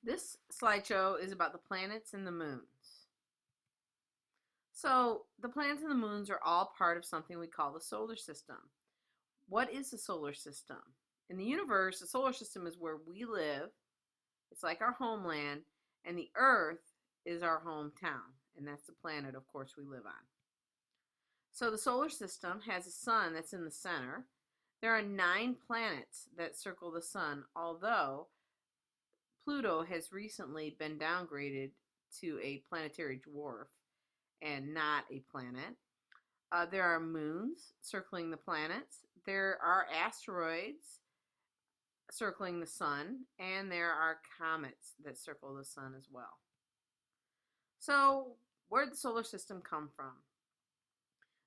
This slideshow is about the planets and the moons. So, the planets and the moons are all part of something we call the solar system. What is the solar system? In the universe, the solar system is where we live. It's like our homeland, and the Earth is our hometown, and that's the planet, of course, we live on. So, the solar system has a sun that's in the center. There are 9 planets that circle the sun, although Pluto has recently been downgraded to a planetary dwarf and not a planet. There are moons circling the planets. There are asteroids circling the sun, and there are comets that circle the sun as well. So, where did the solar system come from?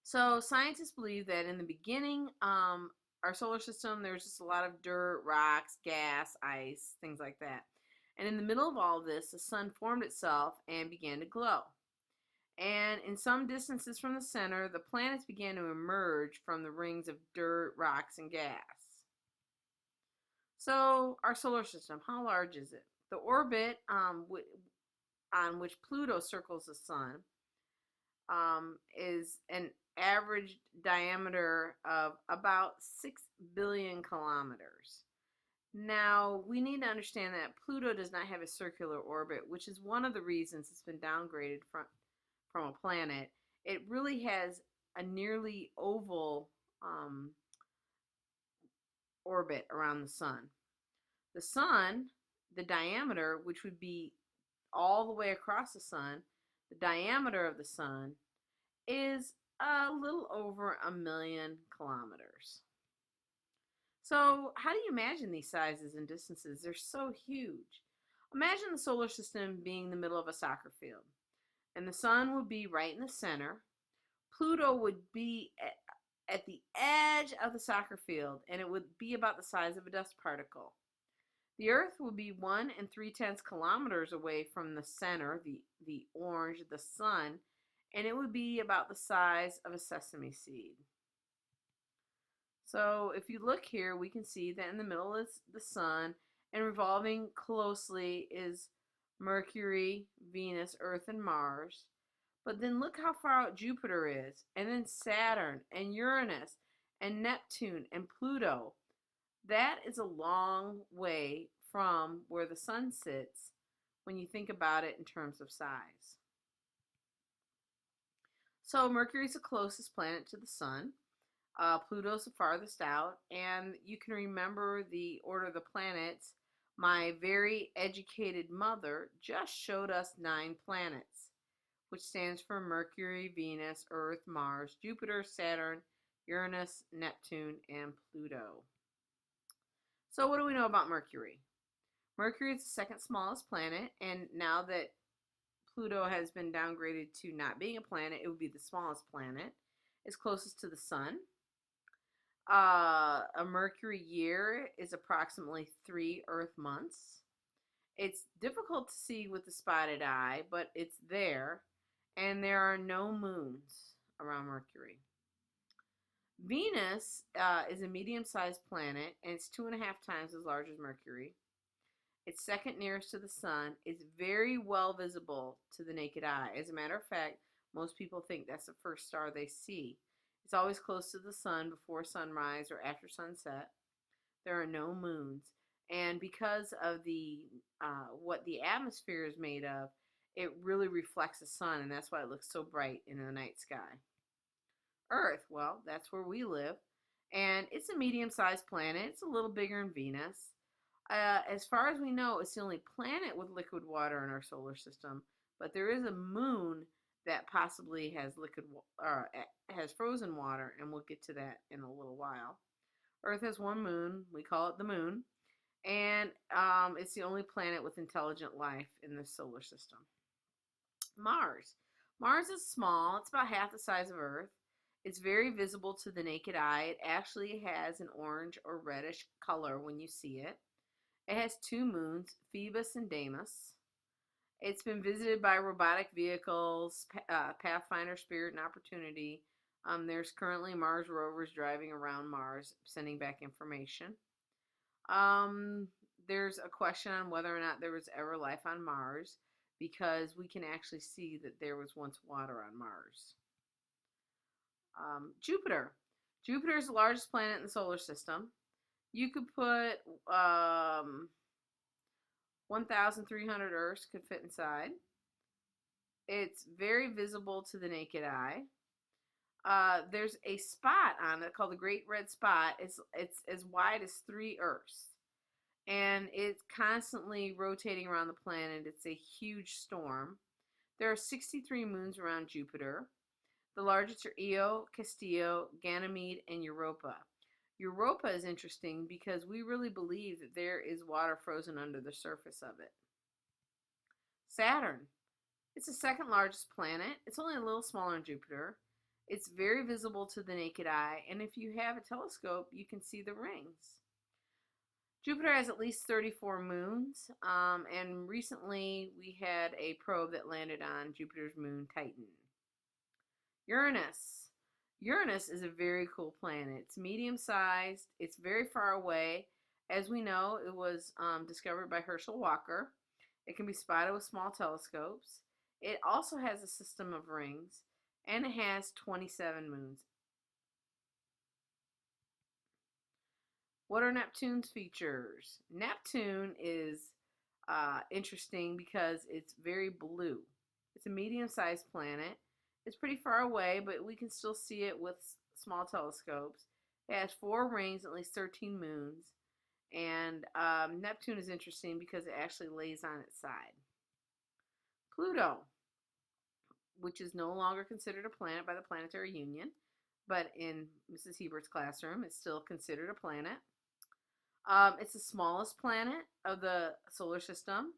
So, scientists believe that in the beginning, our solar system, there was just a lot of dirt, rocks, gas, ice, things like that. And in the middle of all of this, the sun formed itself and began to glow. And in some distances from the center, the planets began to emerge from the rings of dirt, rocks, and gas. So, our solar system, how large is it? The orbit on which Pluto circles the sun is an average diameter of about 6 billion kilometers. Now, we need to understand that Pluto does not have a circular orbit, which is one of the reasons it's been downgraded from a planet. It really has a nearly oval orbit around the sun. The sun, the diameter, which would be all the way across the sun, the diameter of the sun is a little over 1,000,000 kilometers. So, how do you imagine these sizes and distances? They're so huge. Imagine the solar system being the middle of a soccer field, and the sun would be right in the center. Pluto would be at the edge of the soccer field, and it would be about the size of a dust particle. The Earth would be 1 3/10 kilometers away from the center, the orange, the sun, and it would be about the size of a sesame seed. So if you look here, we can see that in the middle is the sun, and revolving closely is Mercury, Venus, Earth, and Mars. But then look how far out Jupiter is, and then Saturn, and Uranus, and Neptune, and Pluto. That is a long way from where the sun sits when you think about it in terms of size. So Mercury is the closest planet to the sun. Pluto's the farthest out, and you can remember the order of the planets. My very educated mother just showed us 9 planets, which stands for Mercury, Venus, Earth, Mars, Jupiter, Saturn, Uranus, Neptune, and Pluto. So what do we know about Mercury? Mercury is the second smallest planet, and now that Pluto has been downgraded to not being a planet, it would be the smallest planet. It's closest to the sun. A Mercury year is approximately 3 Earth months. It's difficult to see with the spotted eye, but it's there, and there are no moons around Mercury. Venus is a medium-sized planet, and it's 2.5 times as large as Mercury. It's second nearest to the sun. It's very well visible to the naked eye. As a matter of fact, most people think that's the first star they see. It's always close to the sun before sunrise or after sunset. There are no moons. And because of the what the atmosphere is made of, it really reflects the sun, and that's why it looks so bright in the night sky. Earth, well, that's where we live, and it's a medium-sized planet. It's a little bigger than Venus. As far as we know, it's the only planet with liquid water in our solar system, but there is a moon that possibly has has frozen water, and we'll get to that in a little while. Earth has one moon. We call it the moon, and it's the only planet with intelligent life in the solar system. Mars. Mars is small. It's about half the size of Earth. It's very visible to the naked eye. It actually has an orange or reddish color when you see it. It has 2 moons, Phoebus and Deimos. It's been visited by robotic vehicles, Pathfinder, Spirit, and Opportunity. There's currently Mars rovers driving around Mars, sending back information. there's a question on whether or not there was ever life on Mars because we can actually see that there was once water on Mars. Jupiter. Jupiter is the largest planet in the solar system. You could put 1,300 Earths could fit inside. It's very visible to the naked eye. There's a spot on it called the Great Red Spot. It's as wide as 3 Earths. And it's constantly rotating around the planet. It's a huge storm. There are 63 moons around Jupiter. The largest are Io, Castillo, Ganymede, and Europa. Europa is interesting because we really believe that there is water frozen under the surface of it. Saturn. It's the second largest planet. It's only a little smaller than Jupiter. It's very visible to the naked eye, and if you have a telescope, you can see the rings. Jupiter has at least 34 moons, and recently we had a probe that landed on Jupiter's moon, Titan. Uranus. Uranus is a very cool planet. It's medium-sized. It's very far away. As we know, it was discovered by Herschel Walker. It can be spotted with small telescopes. It also has a system of rings, and it has 27 moons. What are Neptune's features? Neptune is interesting because it's very blue. It's a medium-sized planet. It's pretty far away, but we can still see it with small telescopes. It has 4 rings, at least 13 moons. And Neptune is interesting because it actually lays on its side. Pluto, which is no longer considered a planet by the Planetary Union, but in Mrs. Hebert's classroom, it's still considered a planet. It's the smallest planet of the solar system.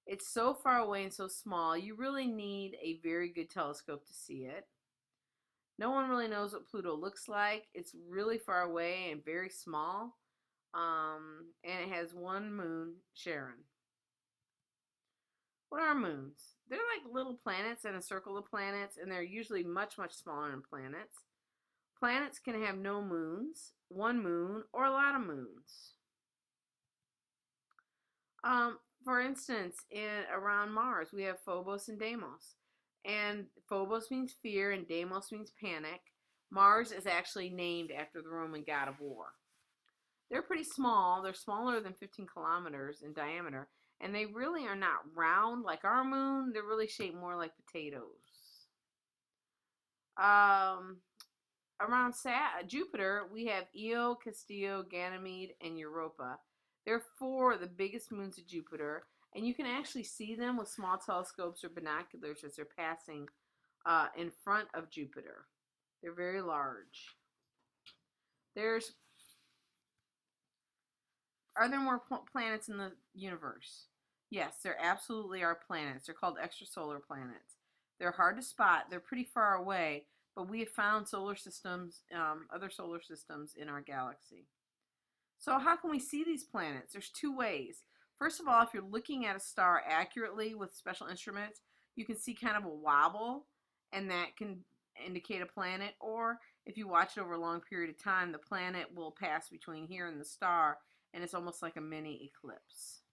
It's so far away and so small, you really need a very good telescope to see it. No one really knows what Pluto looks like. It's really far away and very small. And it has 1 moon, Charon. What are moons? They're like little planets in a circle of planets, and they're usually much, much smaller than planets. Planets can have no moons, 1 moon, or a lot of moons. For instance, around Mars, we have Phobos and Deimos. And Phobos means fear, and Deimos means panic. Mars is actually named after the Roman god of war. They're pretty small. They're smaller than 15 kilometers in diameter. And they really are not round like our moon. They're really shaped more like potatoes. Around Jupiter, we have Io, Castillo, Ganymede, and Europa. They're 4 of the biggest moons of Jupiter, and you can actually see them with small telescopes or binoculars as they're passing in front of Jupiter. They're very large. Are there more planets in the universe? Yes, there absolutely are planets. They're called extrasolar planets. They're hard to spot. They're pretty far away, but we have found solar systems, other solar systems in our galaxy. So how can we see these planets? There's 2 ways. First of all, if you're looking at a star accurately with special instruments, you can see kind of a wobble, and that can indicate a planet. Or if you watch it over a long period of time, the planet will pass between here and the star, and it's almost like a mini eclipse.